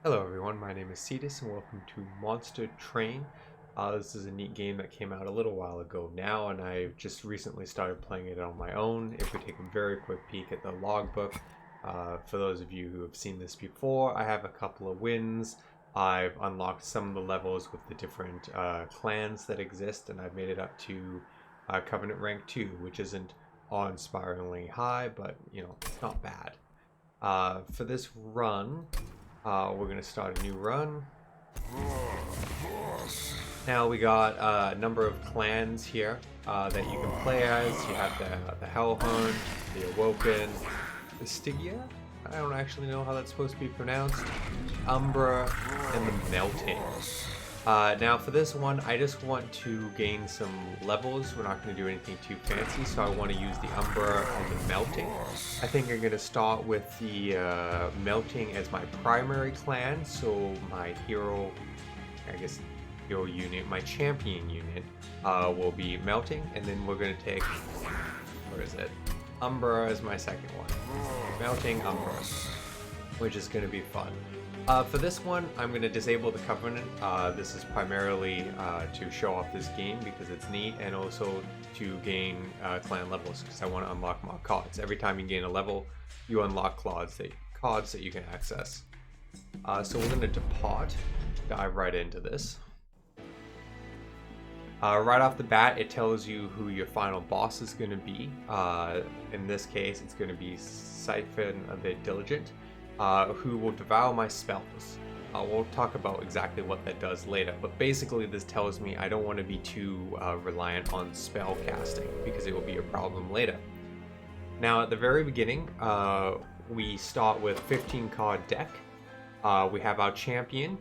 Hello everyone, my name is Cetus and welcome to Monster Train. This is a neat game that came out a little while ago now, and I just recently started playing it on my own. If we take a very quick peek at the logbook, for those of you who have seen this before, I have a couple of wins. I've unlocked some of the levels with the different clans that exist, and I've made it up to Covenant rank 2, which isn't awe-inspiringly high, but you know, it's not bad. For this run, we're going to start a new run. Now we got a number of clans here that you can play as. You have the Hellhound, the Awoken, the Stygia. I don't actually know how that's supposed to be pronounced. Umbra, and the Melting. Now for this one, I just want to gain some levels. We're not going to do anything too fancy, so I want to use the Umbra and the Melting. I think I'm going to start with the Melting as my primary clan, so my hero, hero unit, my champion unit will be Melting, and then we're going to take, where is it? Umbra as my second one. Melting, Umbra, which is going to be fun. For this one, I'm going to disable the Covenant. This is primarily to show off this game because it's neat, and also to gain clan levels because I want to unlock more cards. Every time you gain a level, you unlock cards that you can access. So we're going to depart, dive right into this. Right off the bat, it tells you who your final boss is going to be. In this case, it's going to be Siphon the Diligent. Who will devour my spells. We'll talk about exactly what that does later, but basically this tells me I don't want to be too reliant on spell casting because it will be a problem later. Now at the very beginning, we start with 15 card deck. We have our champion,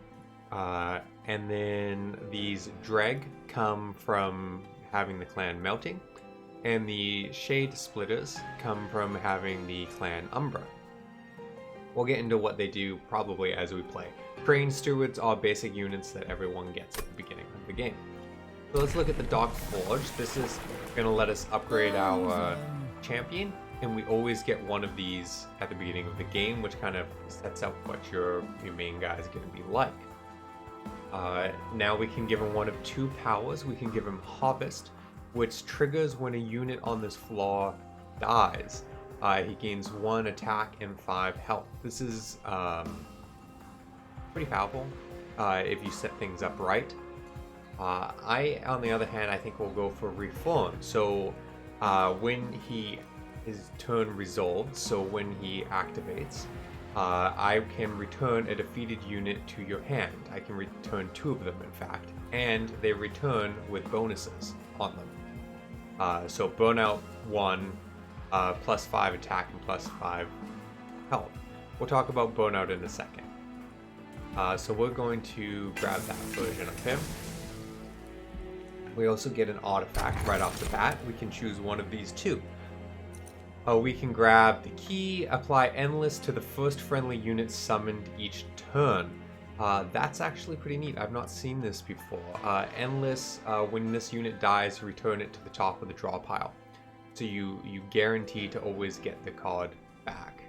and then these Dreg come from having the clan Melting, and the Shade Splitters come from having the clan Umbra. We'll get into what they do probably as we play. Crane Stewards are basic units that everyone gets at the beginning of the game. So let's look at the Dark Forge. This is going to let us upgrade our champion, and we always get one of these at the beginning of the game, which kind of sets up what your main guy is going to be like. Now we can give him one of two powers. We can give him Harvest, which triggers when a unit on this floor dies. He gains 1 attack and 5 health. This is pretty powerful if you set things up right. I, on the other hand, I think will go for Reform. So when his turn resolves, so when he activates, I can return a defeated unit to your hand. I can return 2 of them, in fact, and they return with bonuses on them. So Burnout 1. Plus 5 attack and plus 5 health. We'll talk about Burnout in a second. So we're going to grab that version of him. We also get an artifact right off the bat. We can choose one of these two. We can grab the key, apply Endless to the first friendly unit summoned each turn. That's actually pretty neat. I've not seen this before. Endless, when this unit dies, return it to the top of the draw pile. So you guarantee to always get the card back,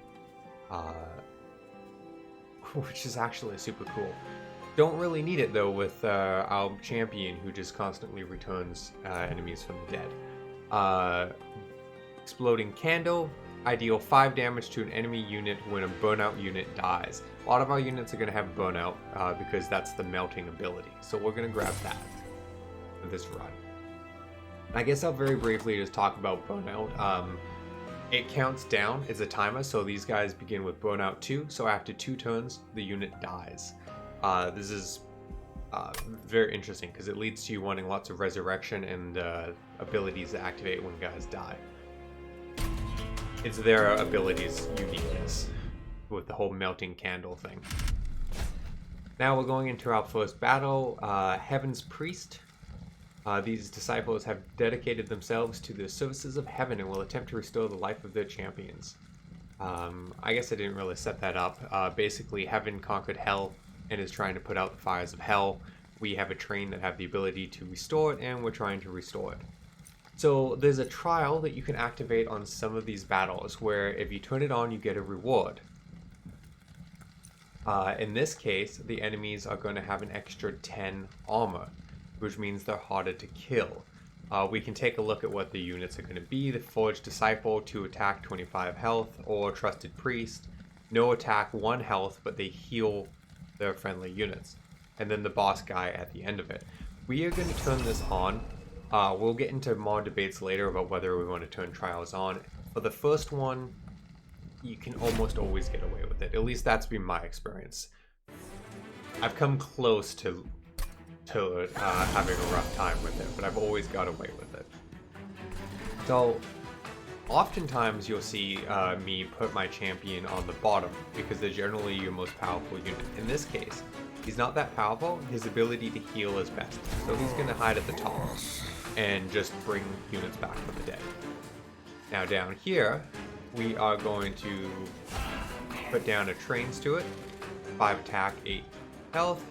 which is actually super cool. Don't really need it though with our champion who just constantly returns enemies from the dead. Exploding Candle, I deal 5 damage to an enemy unit when a Burnout unit dies. A lot of our units are going to have Burnout because that's the Melting ability. So we're going to grab that for this run. I guess I'll very briefly just talk about Burnout. It counts down as a timer, so these guys begin with Burnout 2, so after 2 turns, the unit dies. This is very interesting because it leads to you wanting lots of resurrection and abilities to activate when guys die. It's their abilities' uniqueness with the whole Melting Candle thing. Now we're going into our first battle, Heaven's Priest. These disciples have dedicated themselves to the services of heaven and will attempt to restore the life of their champions. I guess I didn't really set that up. Basically, heaven conquered hell and is trying to put out the fires of hell. We have a train that have the ability to restore it, and we're trying to restore it. So there's a trial that you can activate on some of these battles where if you turn it on, you get a reward. In this case, the enemies are going to have an extra 10 armor, which means they're harder to kill. We can take a look at what the units are going to be. The Forged Disciple, 2 attack, 25 health, or Trusted Priest, no attack, 1 health, but they heal their friendly units. And then the boss guy at the end of it. We are going to turn this on. We'll get into more debates later about whether we want to turn trials on. For the first one, you can almost always get away with it. At least that's been my experience. I've come close to having a rough time with it, but I've always got away with it. So, oftentimes you'll see me put my champion on the bottom because they're generally your most powerful unit. In this case, he's not that powerful. His ability to heal is best. So he's going to hide at the top and just bring units back from the dead. Now down here, we are going to put down a Train Steward, 5 attack, 8 health.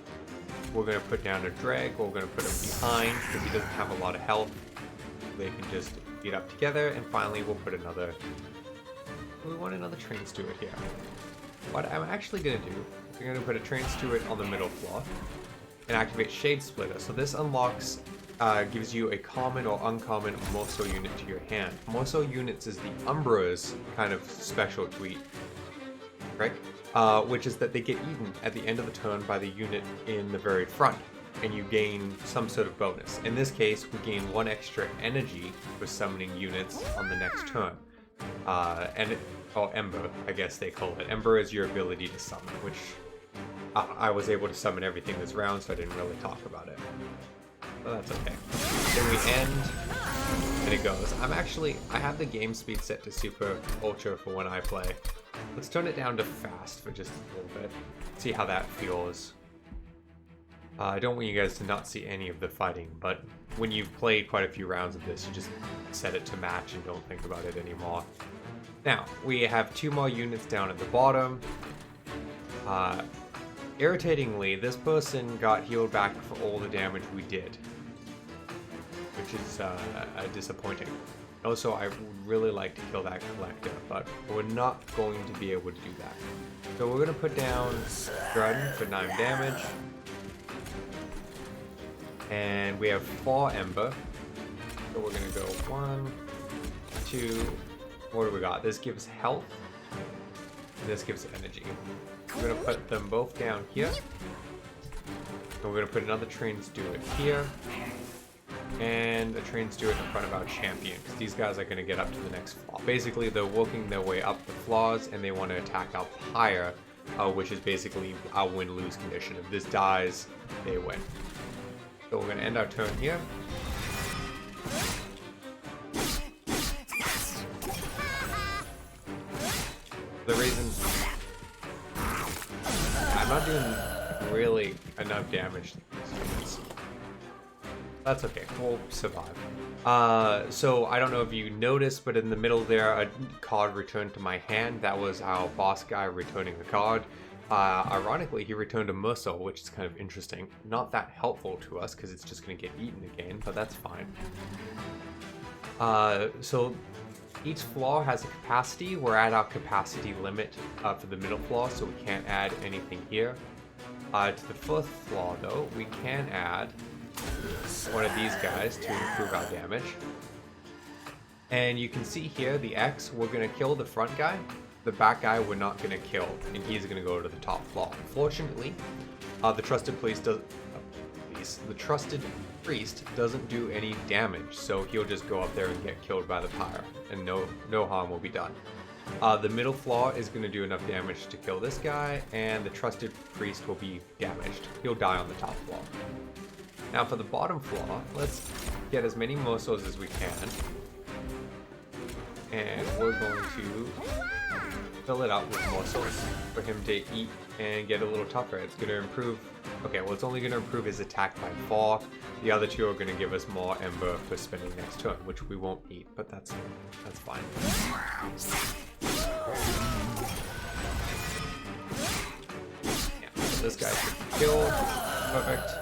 We're going to put down a Drag. We're going to put him behind because he doesn't have a lot of health. They can just beat up together. And finally, we'll put another... We want another Train Steward here. What I'm actually going to do is I'm going to put a Train Steward on the middle floor and activate Shade Splitter. So this unlocks, gives you a common or uncommon Moso unit to your hand. Moso units is the Umbra's kind of special tweet, right? Which is that they get eaten at the end of the turn by the unit in the very front, and you gain some sort of bonus. In this case, we gain 1 extra energy for summoning units on the next turn. Ember, I guess they call it. Ember is your ability to summon, which I was able to summon everything this round, so I didn't really talk about it. But that's okay. Then we end, and it goes. I have the game speed set to Super Ultra for when I play. Let's turn it down to fast for just a little bit. See how that feels. I don't want you guys to not see any of the fighting, but when you've played quite a few rounds of this, you just set it to match and don't think about it anymore. Now, we have 2 more units down at the bottom. Irritatingly, this person got healed back for all the damage we did, which is disappointing. Also, I would really like to kill that collector, but we're not going to be able to do that. So we're going to put down Drudden for 9 damage. And we have 4 Ember. So we're going to go 1, 2, what do we got? This gives health, and this gives energy. We're going to put them both down here. And we're going to put another Train Steward here. And a Train Steward in front of our champion, because these guys are going to get up to the next floor. Basically, they're working their way up the floors, and they want to attack up higher, which is basically our win-lose condition. If this dies, they win. So we're going to end our turn here. The reason I'm not doing really enough damage to these. That's okay, we'll survive. So I don't know if you noticed, but in the middle there, a card returned to my hand. That was our boss guy returning a card. Ironically, he returned a Moso, which is kind of interesting. Not that helpful to us, because it's just going to get eaten again, but that's fine. So each floor has a capacity. We're at our capacity limit for the middle floor, so we can't add anything here. To the 4th floor, though, we can add one of these guys to improve our damage. And you can see here the X, we're going to kill the front guy. The back guy we're not going to kill, and he's going to go to the top floor. Unfortunately, the Trusted Priest doesn't do any damage, so he'll just go up there and get killed by the pyre, and no harm will be done. The middle floor is going to do enough damage to kill this guy, and the Trusted Priest will be damaged. He'll die on the top floor. Now for the bottom floor, let's get as many Mosos as we can. And we're going to fill it up with Mosos for him to eat and get a little tougher. It's going to improve... Okay, well, it's only going to improve his attack by 4. The other 2 are going to give us more Ember for spending next turn, which we won't need, but that's fine. Yeah, so this guy should be killed. Perfect.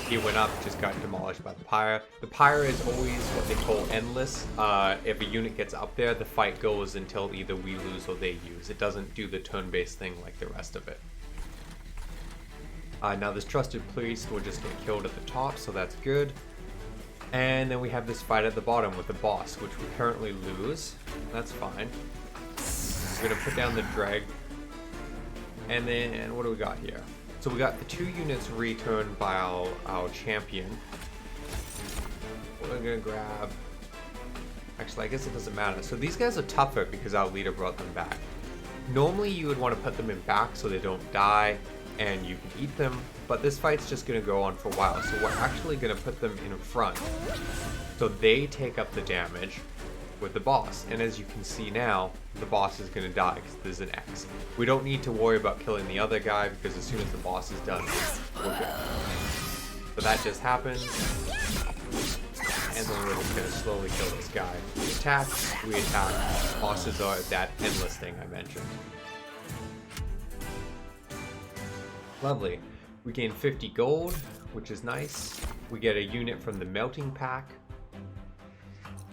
He went up, just got demolished by the pyre. The pyre is always what they call endless. If a unit gets up there, the fight goes until either we lose or they use. It doesn't do the turn-based thing like the rest of it. Now this trusted priest will just get killed at the top, so that's good. And then we have this fight at the bottom with the boss, which we currently lose. That's fine. We're gonna put down the drag. And then what do we got here? So we got the 2 units returned by our champion. We're gonna grab... Actually, I guess it doesn't matter. So these guys are tougher because our leader brought them back. Normally you would want to put them in back so they don't die and you can eat them, but this fight's just gonna go on for a while. So we're actually gonna put them in front so they take up the damage with the boss. And as you can see now, the boss is going to die because there's an X. We don't need to worry about killing the other guy because as soon as the boss is done, we're good. So that just happens. And then we're just going to slowly kill this guy. We attack. Bosses are that endless thing I mentioned. Lovely. We gain 50 gold, which is nice. We get a unit from the melting pack.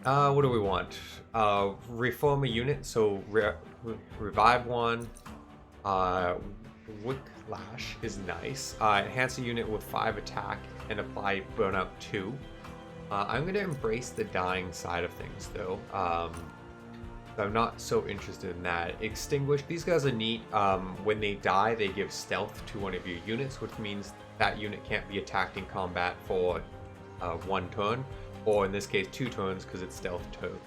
What do we want? Reform a unit, so revive one. Whiplash is nice. Enhance a unit with 5 attack and apply burnout 2. I'm going to embrace the dying side of things though. I'm not so interested in that. Extinguish. These guys are neat. When they die, they give stealth to one of your units, which means that unit can't be attacked in combat for 1 turn. Or in this case 2 turns because it's stealth 2.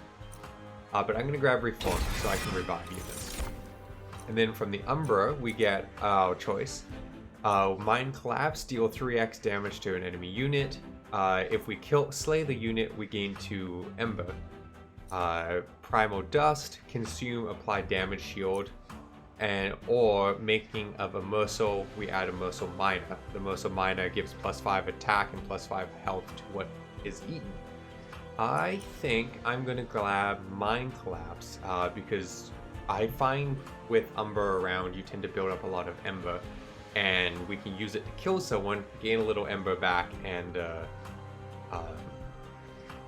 But I'm going to grab Reform so I can revive units. And then from the Umbra we get our choice. Mind Collapse, deal 3x damage to an enemy unit. If we slay the unit, we gain 2 Ember. Primal Dust, consume, apply damage shield. Or making of a Mercil, we add a Mercil Minor. The Mercil Minor gives +5 attack and +5 health to what is eaten. I think I'm going to grab Mind Collapse because I find with Umbra around you tend to build up a lot of Ember and we can use it to kill someone, gain a little Ember back and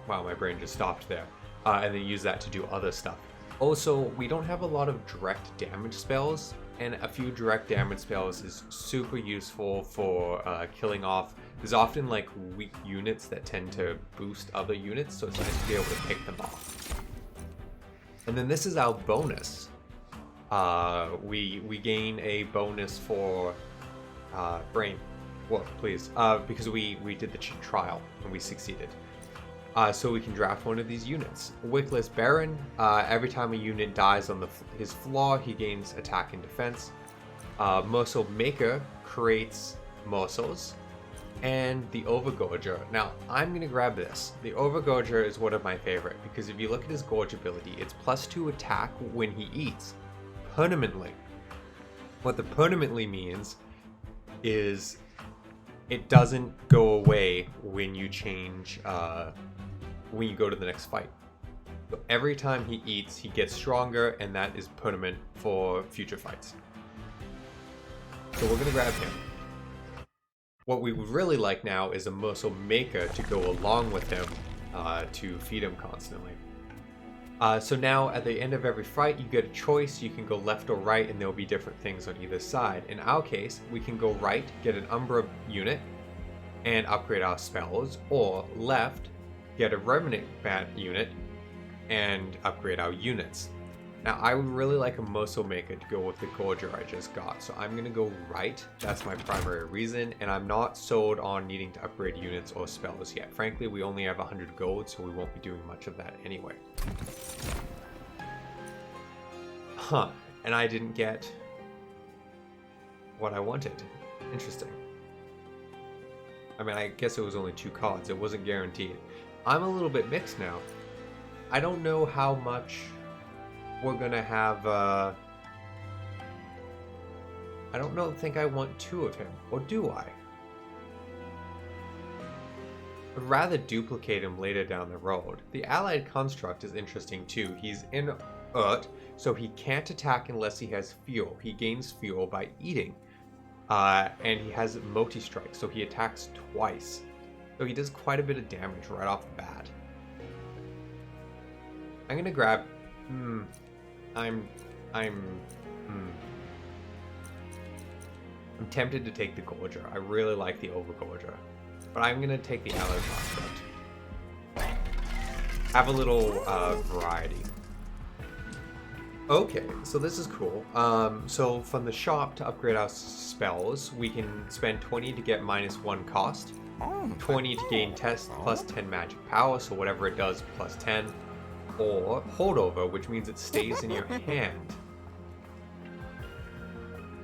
wow, my brain just stopped there, and then use that to do other stuff. Also, we don't have a lot of direct damage spells, and a few direct damage spells is super useful for killing off. There's often like weak units that tend to boost other units, so it's nice to be able to pick them off. And then this is our bonus. We gain a bonus for brain. Well, please, because we did the trial and we succeeded. So we can draft one of these units. Wickless Baron. Every time a unit dies on his flaw, he gains attack and defense. Mercil Maker creates Mercils. And the Overgorger. Now, I'm going to grab this. The Overgorger is one of my favorite because if you look at his Gorge ability, it's +2 attack when he eats. Permanently. What the permanently means is it doesn't go away when you change, when you go to the next fight. So every time he eats, he gets stronger, and that is permanent for future fights. So we're going to grab him. What we would really like now is a Mercil Maker to go along with him to feed him constantly. So now at the end of every fight, you get a choice. You can go left or right, and there will be different things on either side. In our case, we can go right, get an Umbra unit, and upgrade our spells, or left, get a Remnant Bat unit, and upgrade our units. Now, I would really like a Mercil Maker to go with the Gorger I just got, so I'm going to go right. That's my primary reason, and I'm not sold on needing to upgrade units or spells yet. Frankly, we only have 100 gold, so we won't be doing much of that anyway. Huh, and I didn't get what I wanted. Interesting. I mean, I guess it was only 2 cards. It wasn't guaranteed. I'm a little bit mixed now. I don't know how much we're gonna have, I don't think I want 2 of him, or do I? I'd rather duplicate him later down the road. The Allied Construct is interesting too. He's inert, so he can't attack unless he has fuel. He gains fuel by eating. And he has multi-strike, so he attacks twice. So he does quite a bit of damage right off the bat. I'm gonna grab... I'm tempted to take the Gorger. I really like the Overgorger. But I'm gonna take the Alloy Construct. Have a little variety. Okay, so this is cool. So from the shop to upgrade our spells, we can spend 20 to get -1 cost, 20 to gain test plus 10 magic power, so whatever it does plus 10, or holdover, which means it stays in your hand.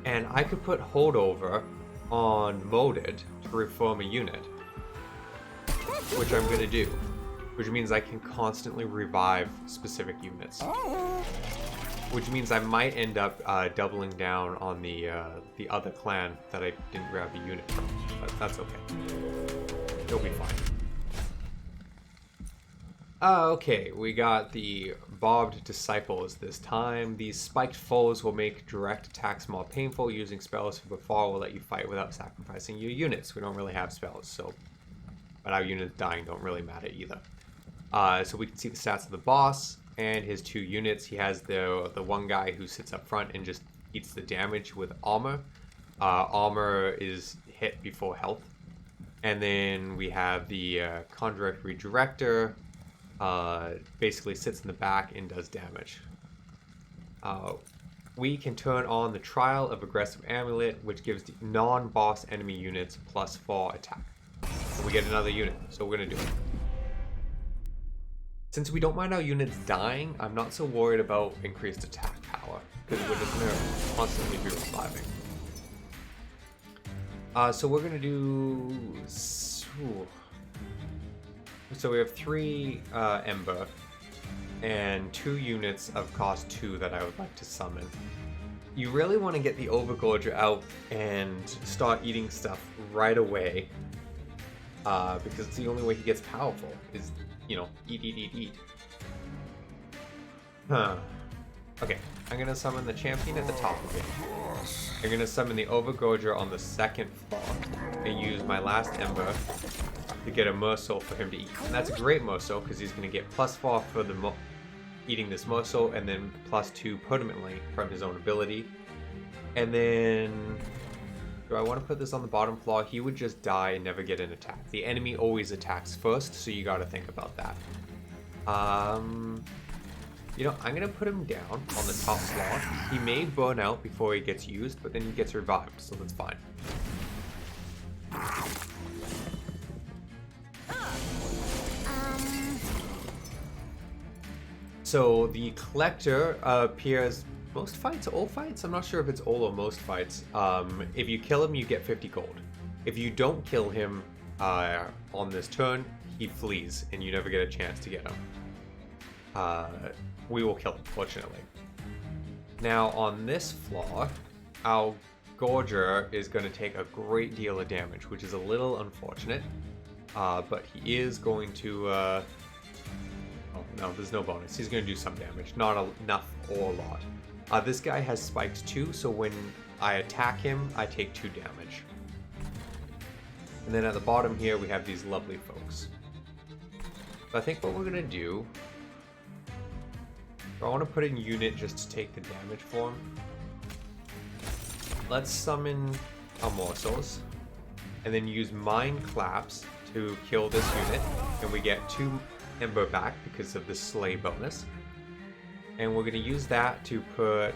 And I could put holdover on modded to reform a unit, which I'm gonna do, which means I can constantly revive specific units. Which means I might end up doubling down on the other clan that I didn't grab a unit from, but that's okay. It'll be fine. Okay, we got the Bobbed Disciples this time. These spiked foes will make direct attacks more painful. Using spells from before will let you fight without sacrificing your units. We don't really have spells, so... But our units dying don't really matter either. So we can see the stats of the boss and his 2 units. He has the one guy who sits up front and just eats the damage with armor. Armor is hit before health. And then we have the Conjurect Redirector. Basically sits in the back and does damage. We can turn on the Trial of Aggressive Amulet, which gives the non-boss enemy units +4 attack. So we get another unit, so we're gonna do it. Since we don't mind our units dying, I'm not so worried about increased attack power, because we're just gonna constantly be reviving. So we're gonna do... So we have 3 Ember, and 2 units of cost 2 that I would like to summon. You really want to get the Overgorger out and start eating stuff right away, because it's the only way he gets powerful, is, you know, eat. Okay, I'm gonna summon the champion at the top of it. I'm gonna summon the Overgorger on the 2nd floor, and use my last Ember to get a morsel for him to eat. And that's a great morsel, because he's gonna get +4 for the eating this morsel, and then +2 permanently from his own ability. And then... Do I want to put this on the bottom floor? He would just die and never get an attack. The enemy always attacks first, so you gotta think about that. You know, I'm gonna put him down on the top floor. He may burn out before he gets used, but then he gets revived, so that's fine. So the Collector appears most fights, all fights? I'm not sure if it's all or most fights. If you kill him, you get 50 gold. If you don't kill him on this turn, he flees, and you never get a chance to get him. We will kill him, fortunately. Now, on this floor, our Gorger is going to take a great deal of damage, which is a little unfortunate. But he is going to... oh, no, there's no bonus. He's going to do some damage. Not enough or a lot. This guy has spikes too, so when I attack him, I take 2 damage. And then at the bottom here, we have these lovely folks. So I think what we're going to do... I want to put in unit just to take the damage for him. Let's summon our morsels, and then use Mind Claps to kill this unit, and we get 2 Ember back because of the Slay bonus. And we're going to use that to put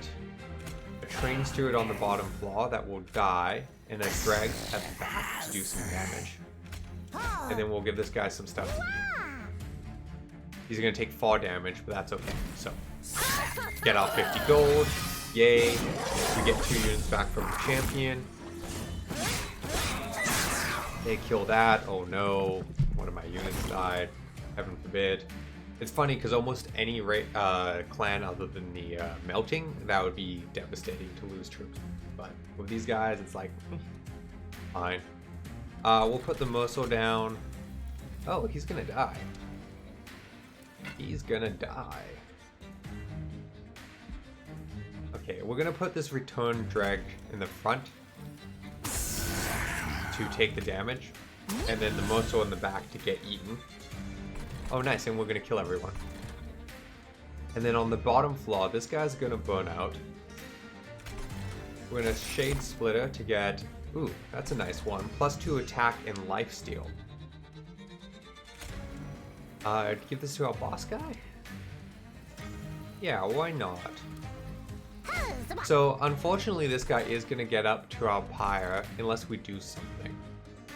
a Train Steward on the bottom floor that will die, and a Drag at the back to do some damage. And then we'll give this guy some stuff to eat. He's going to take 4 damage, but that's okay. So, get out 50 gold. Yay. We get 2 units back from the champion. They kill that. Oh no. One of my units died. Heaven forbid. It's funny because almost any clan other than the melting, that would be devastating to lose troops. But with these guys, it's like, fine. We'll put the Morsel down. Oh, he's going to die. He's gonna die. Okay, we're gonna put this Return Drag in the front to take the damage. and then the Moso in the back to get eaten. Oh, nice, and we're gonna kill everyone. And then on the bottom floor, this guy's gonna burn out. We're gonna Shade Splitter to get, ooh, that's a nice one, +2 attack and lifesteal. Give this to our boss guy? Yeah, why not? So, unfortunately, this guy is gonna get up to our pyre unless we do something,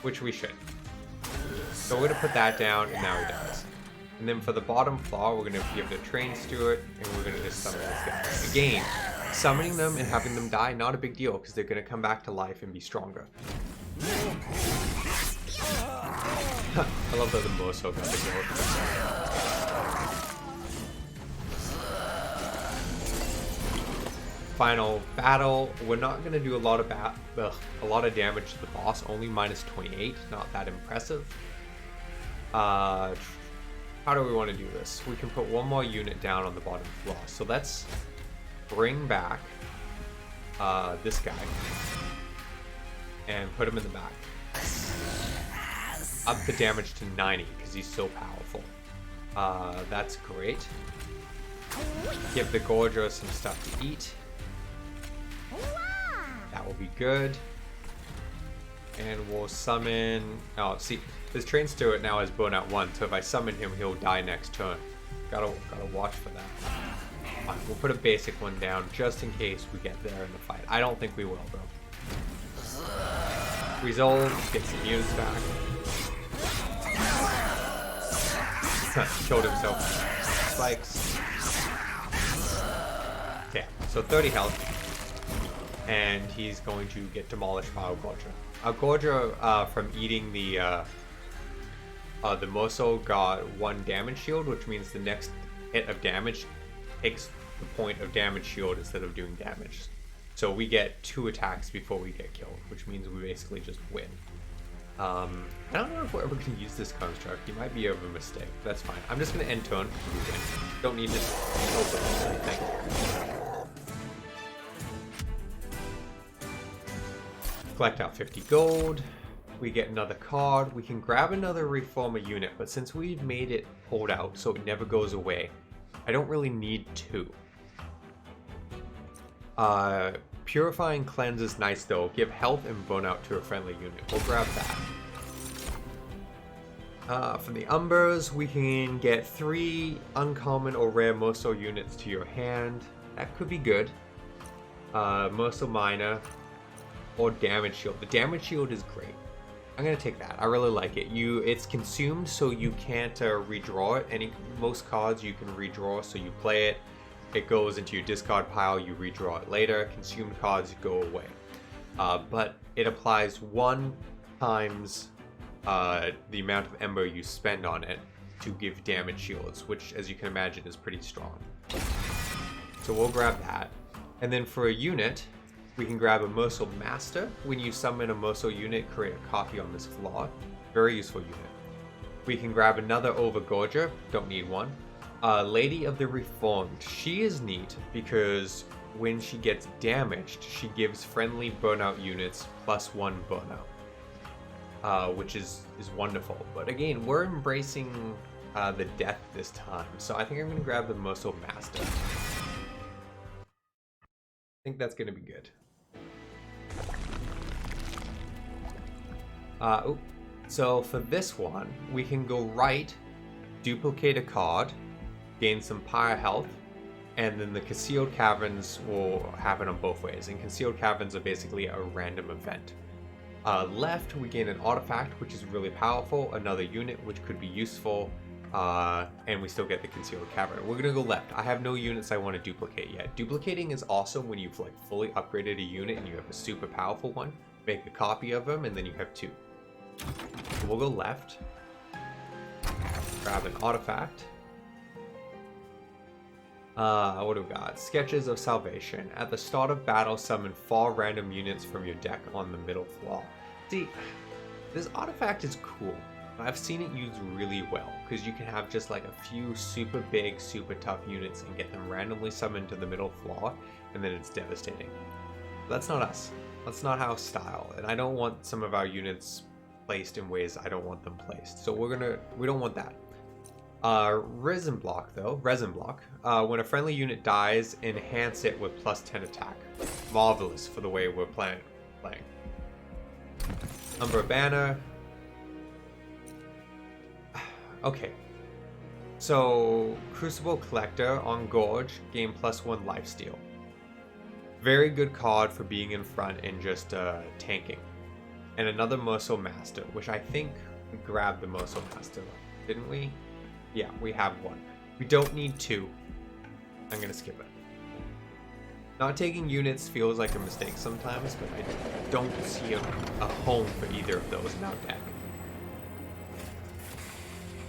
which we should. So we're gonna put that down, and now he does. And then for the bottom floor, we're gonna give it a Train Steward, and we're gonna just summon this guy. Again, summoning them and having them die, not a big deal, because they're gonna come back to life and be stronger. I love that the Moso got the kill. Final battle. We're not going to do a lot of damage to the boss. Only -28. Not that impressive. How do we want to do this? We can put one more unit down on the bottom floor. So let's bring back this guy and put him in the back. Up the damage to 90 because he's so powerful. That's great. Give the Gorger some stuff to eat. That will be good. And we'll summon... Oh, see, this Train Steward now has Burnout 1, so if I summon him, he'll die next turn. Gotta watch for that. Fine, we'll put a basic one down just in case we get there in the fight. I don't think we will, though. Resolve, get some units back. Killed himself. Spikes. Okay, so 30 health. And he's going to get demolished by our Gorger. Our Gorger, from eating the Moso, got 1 damage shield, which means the next hit of damage takes the point of damage shield instead of doing damage. So we get 2 attacks before we get killed, which means we basically just win. I don't know if we're ever going to use this construct. He might be of a mistake. That's fine. I'm just going to end turn. Don't need to open anything. Collect out 50 gold. We get another card. We can grab another Reformer unit, but since we've made it hold out so it never goes away, I don't really need 2. Purifying Cleanse is nice though. Give health and burnout to a friendly unit. We'll grab that. From the Umbers, we can get 3 uncommon or rare Moso units to your hand. That could be good. Moso Minor or Damage Shield. The Damage Shield is great. I'm gonna take that. I really like it. It's consumed, so you can't redraw it. Most cards you can redraw, so you play it. It goes into your discard pile, you redraw it later. Consumed cards go away. But it applies 1 times the amount of Ember you spend on it to give damage shields, which, as you can imagine, is pretty strong. So we'll grab that. And then for a unit, we can grab a Moso Master. When you summon a Moso unit, create a copy on this floor. Very useful unit. We can grab another Overgorger. Don't need one. Lady of the Reformed. She is neat because when she gets damaged, she gives friendly burnout units +1 burnout, which is wonderful. But again, we're embracing the death this time, so I think I'm going to grab the Moso Master. I think that's going to be good. So for this one, we can go right, duplicate a card, gain some pyre health, and then the Concealed Caverns will happen on both ways. And Concealed Caverns are basically a random event. Left, we gain an artifact, which is really powerful, another unit, which could be useful, and we still get the Concealed Cavern. We're gonna go left. I have no units I want to duplicate yet. Duplicating is awesome when you've like fully upgraded a unit and you have a super powerful one. Make a copy of them, and then you have 2. So we'll go left, grab an artifact. What do we got? Sketches of Salvation. At the start of battle, summon 4 random units from your deck on the middle floor. See, this artifact is cool. I've seen it used really well, because you can have just like a few super big, super tough units and get them randomly summoned to the middle floor, and then it's devastating. But that's not us. That's not our style, and I don't want some of our units placed in ways I don't want them placed. So we don't want that. Resin block though, when a friendly unit dies, enhance it with +10 attack. Marvelous for the way we're playing. Umbra banner. Okay. So, Crucible Collector on Gorge, gain +1 lifesteal. Very good card for being in front and just tanking. And another Mercil Master, which I think we grabbed the Mercil Master, didn't we? Yeah, we have one. We don't need two. I'm gonna skip it. Not taking units feels like a mistake sometimes, but I don't see a home for either of those in our deck.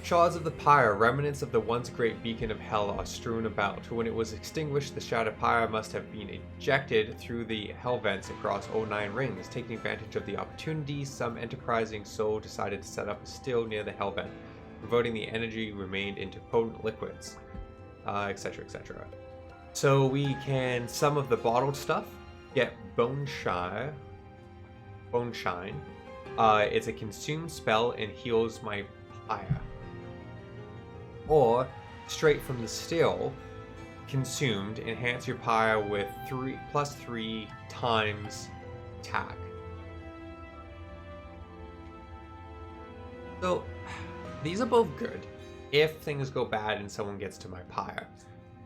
Shards of the Pyre, remnants of the once great beacon of hell, are strewn about. When it was extinguished, the shattered pyre must have been ejected through the hell vents across 09 rings. Taking advantage of the opportunity, some enterprising soul decided to set up a still near the hell vent, converting the energy remained into potent liquids, etc., etc. So we can, some of the bottled stuff, get Bone Shine. It's a consumed spell and heals my pyre. Or, straight from the still, consumed, enhance your pyre with +3 times attack. So, these are both good if things go bad and someone gets to my pyre.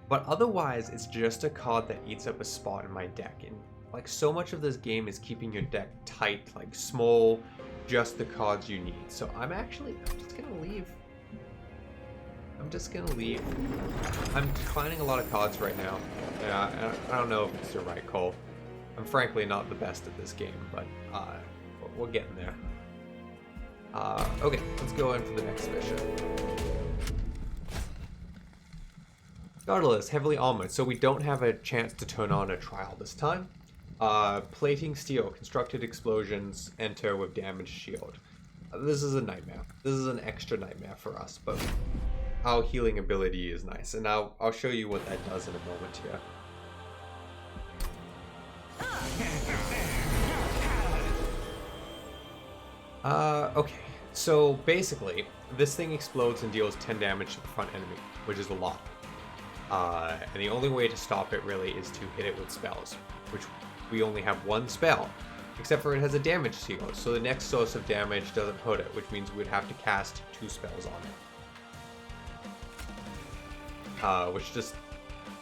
But otherwise, it's just a card that eats up a spot in my deck. And like, so much of this game is keeping your deck tight, like small, just the cards you need. So I'm just gonna leave. I'm declining a lot of cards right now. I don't know if it's the right call. I'm frankly not the best at this game, but we're getting there. Okay, let's go in for the next mission. Gardelus, heavily armored, so we don't have a chance to turn on a trial this time. Plating steel, constructed explosions, enter with damaged shield. This is a nightmare. This is an extra nightmare for us, but our healing ability is nice, and I'll show you what that does in a moment here. Okay, so basically, this thing explodes and deals 10 damage to the front enemy, which is a lot. And the only way to stop it really is to hit it with spells, which we only have one spell, except for it has a damage shield, so the next source of damage doesn't hurt it, which means we'd have to cast 2 spells on it. Which just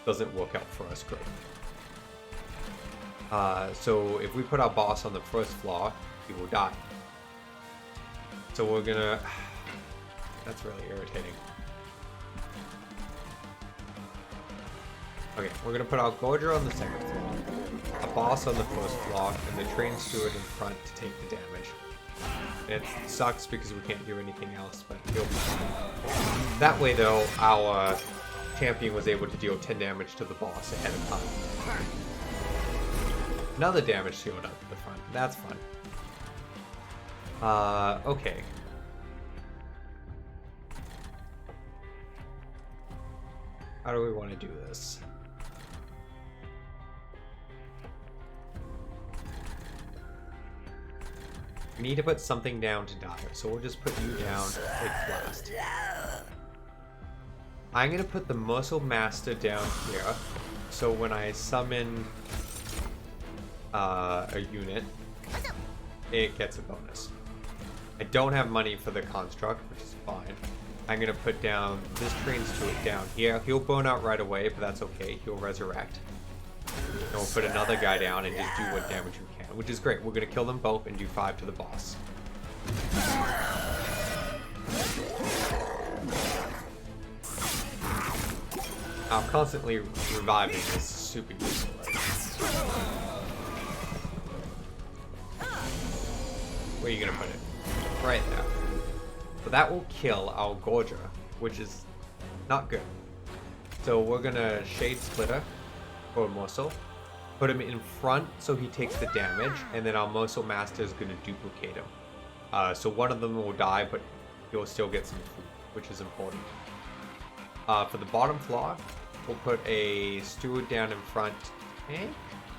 doesn't work out for us great. So if we put our boss on the first floor, he will die. So we're gonna... That's really irritating. Okay, we're gonna put our Gorger on the second floor, a boss on the first floor, and the train steward in front to take the damage. And it sucks because we can't do anything else, but he'll be fine. That way though, our champion was able to deal 10 damage to the boss ahead of time. Another damage shield up the front. That's fun. Okay. How do we want to do this? We need to put something down to die, so we'll just put you down, take blast. I'm gonna put the Mercil Master down here, so when I summon a unit, it gets a bonus. I don't have money for the construct, which is fine. I'm gonna put down this train steward down here. He'll burn out right away, but that's okay. He'll resurrect. And we'll put another guy down and just do what damage we can, which is great. We're gonna kill them both and do 5 to the boss. Now, constantly reviving is super useful. Where are you gonna put it? Right there. So that will kill our Gorger, which is not good. So we're gonna Shade Splitter or Mercil, put him in front so he takes the damage, and then our Mercil Master is gonna duplicate him. So one of them will die, but he'll still get some food, which is important. For the bottom floor, we'll put a steward down in front. Tank?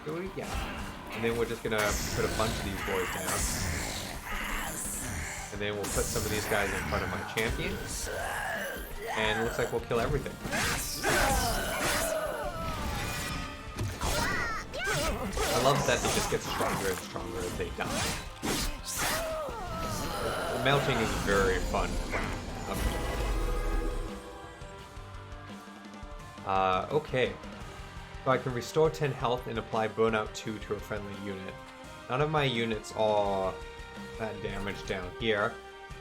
Do we? Yeah. And then we're just gonna put a bunch of these boys down. And then we'll put some of these guys in front of my champion. And it looks like we'll kill everything. I love that they just get stronger and stronger as they die. The melting is very fun. Okay. So I can restore 10 health and apply burnout 2 to a friendly unit. None of my units are that damage down here.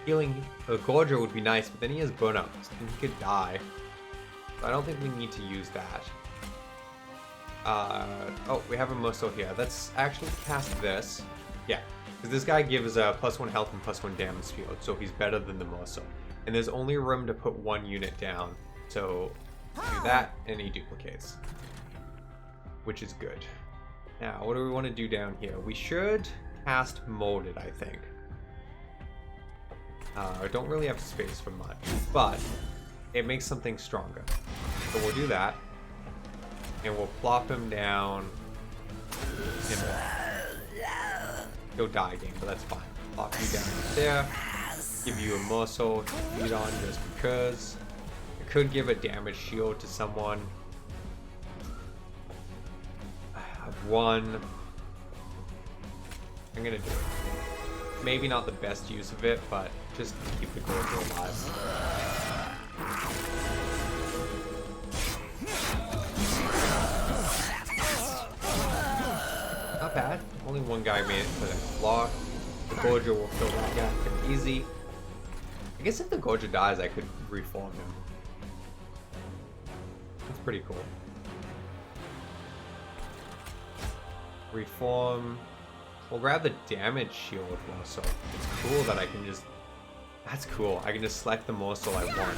Healing a Gorger would be nice, but then he has burnout, so he could die. So I don't think we need to use that. Oh, we have a muscle here. Let's actually cast this. Yeah, because this guy gives +1 health and +1 damage field, so he's better than the muscle. And there's only room to put 1 unit down, so do that, and he duplicates. Which is good. Now, what do we want to do down here? We should cast Molded, I think. I don't really have space for much, but it makes something stronger. So we'll do that. And we'll plop him down. He'll die again, but that's fine. Plop you down there. Give you a muscle to beat on just because. I could give a damage shield to someone. I have 1. I'm gonna do it. Maybe not the best use of it, but just keep the Gorger alive. Not bad. Only 1 guy made it to the block. The Gorger will kill that guy pretty easy. I guess if the Gorger dies, I could reform him. That's pretty cool. Reform. We'll grab the damage shield also. It's cool that I can just... That's cool. I can just select the morsel I want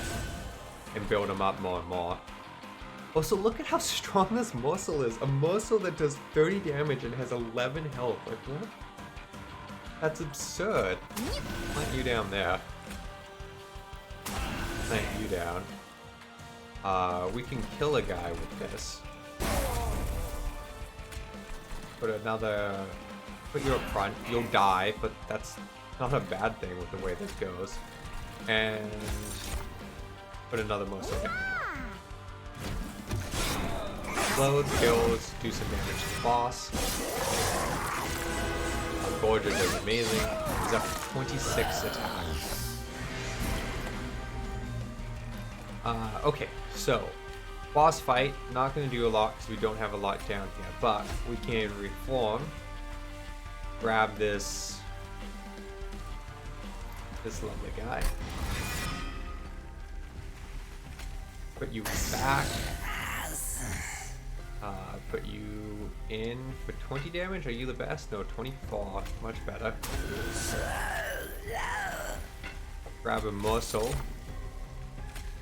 and build them up more and more. Also, look at how strong this morsel is. A morsel that does 30 damage and has 11 health. Like, what? That's absurd. Plant you down there. Plant you down. We can kill a guy with this. Put another... Put you up front. You'll die, but that's not a bad thing with the way this goes. And... Put another morsel down. Explodes, kills, do some damage to the boss. Gorger does amazing. He's up to 26 attack. Okay, so boss fight. Not going to do a lot because we don't have a lot down here, but we can reform. Grab this lovely guy. Put you back. Put you in for 20 damage. Are you the best? No, 24. Much better. Grab a morsel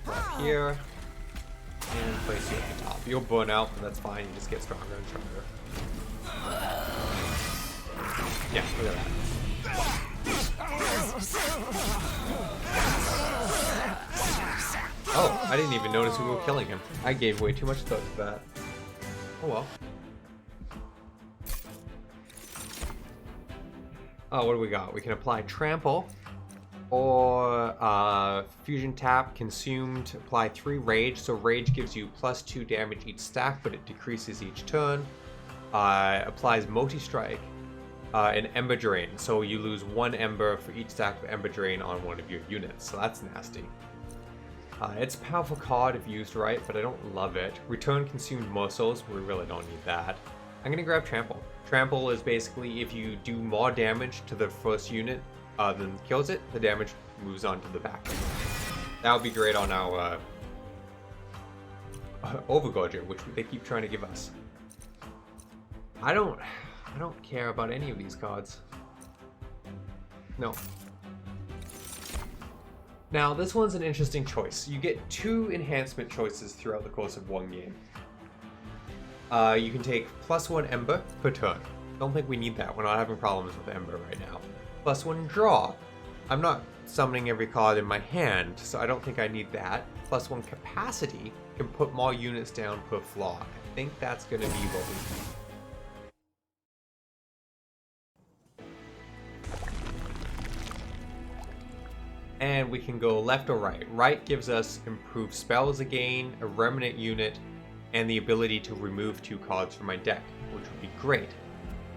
up here and place you at the top. You'll burn out, but that's fine. You just get stronger and stronger. Yeah, look at that. Oh, I didn't even notice we were killing him. I gave way too much thought to that. Oh well. Oh, what do we got? We can apply Trample or Fusion Tap, Consumed, apply 3 Rage. So Rage gives you +2 damage each stack, but it decreases each turn. Applies Multi-Strike and Ember Drain. So you lose 1 Ember for each stack of Ember Drain on one of your units. So that's nasty. It's a powerful card if used right, but I don't love it. Return consumed morsels, we really don't need that. I'm gonna grab Trample. Trample is basically if you do more damage to the first unit than kills it, the damage moves on to the back. That would be great on our Overgorger, which they keep trying to give us. I don't care about any of these cards. No. Now, this one's an interesting choice. You get 2 enhancement choices throughout the course of 1 game. You can take +1 Ember per turn. Don't think we need that. We're not having problems with Ember right now. +1 Draw. I'm not summoning every card in my hand, so I don't think I need that. +1 Capacity. Can put more units down per flaw. I think that's going to be what we need. and we can go left or right. Right gives us improved spells again, a remnant unit, and the ability to remove 2 cards from my deck, which would be great.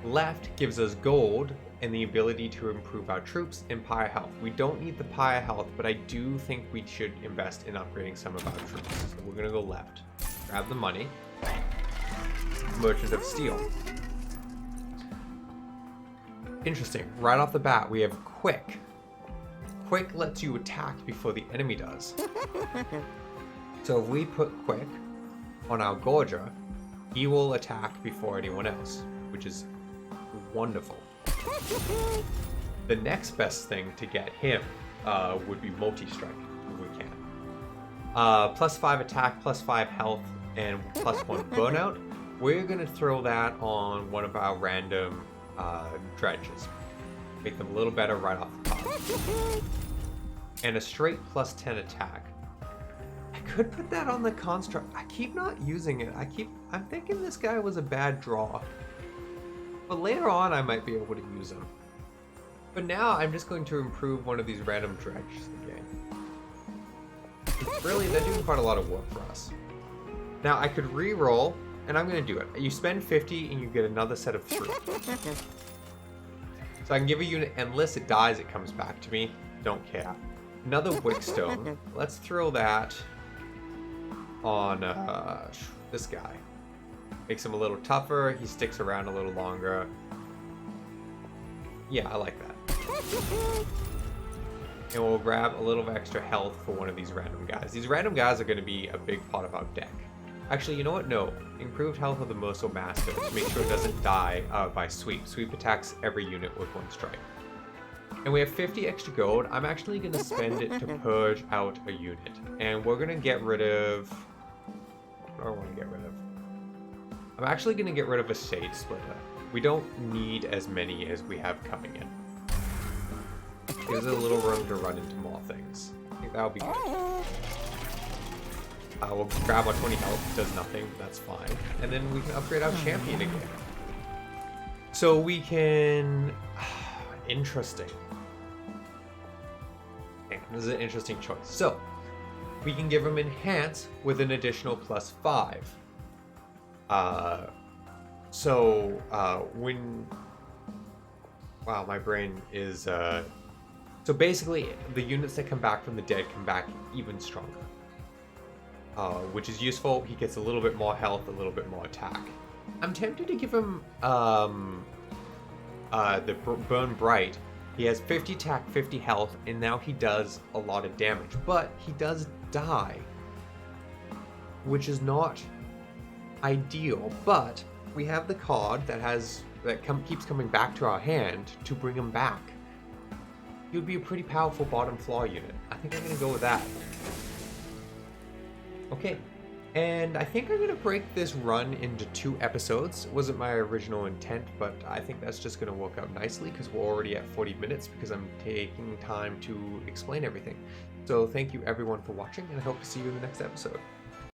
Left gives us gold and the ability to improve our troops and pyre health. We don't need the pyre health, but I do think we should invest in upgrading some of our troops. So we're gonna go left. Grab the money. Merchant of Steel. Interesting. Right off the bat, we have Quick. Quick lets you attack before the enemy does. So if we put Quick on our Gorger, he will attack before anyone else, which is wonderful. The next best thing to get him would be Multi-Strike, if we can. +5 attack, +5 health, and +1 burnout. We're going to throw that on one of our random dredges. Make them a little better right off the top. And a straight +10 attack. I could put that on the construct. I keep not using it. I'm thinking this guy was a bad draw. But later on, I might be able to use him. But now, I'm just going to improve one of these random dredges again. Really, they're doing quite a lot of work for us. Now, I could re-roll, and I'm going to do it. You spend 50, and you get another set of 3. So I can give a unit Endless. It dies, it comes back to me. Don't care. Another Wickstone. Let's throw that on this guy. Makes him a little tougher. He sticks around a little longer. Yeah, I like that. And we'll grab a little extra health for one of these random guys. These random guys are going to be a big part of our deck. Actually, you know what? No. Improved health of the Merciful Master to make sure it doesn't die by Sweep. Sweep attacks every unit with 1 strike. And we have 50 extra gold. I'm actually going to spend it to purge out a unit. And we're going to get rid of... What do I want to get rid of? I'm actually going to get rid of a Shade Splitter. We don't need as many as we have coming in. Gives us a little room to run into more things. I think that'll be good. We'll grab our 20 health. Does nothing. That's fine. And then we can upgrade our champion again. So we can... Interesting. Okay, this is an interesting choice. So, we can give him Enhance with an additional +5. When... Wow, my brain is... So basically, the units that come back from the dead come back even stronger. Which is useful. He gets a little bit more health, a little bit more attack. I'm tempted to give him the Burn Bright. He has 50 attack, 50 health, and now he does a lot of damage. But he does die, which is not ideal. But we have the card that keeps coming back to our hand to bring him back. He would be a pretty powerful bottom floor unit. I think I'm going to go with that. Okay, and I think I'm going to break this run into 2 episodes. It wasn't my original intent, but I think that's just going to work out nicely because we're already at 40 minutes because I'm taking time to explain everything. So thank you everyone for watching, and I hope to see you in the next episode.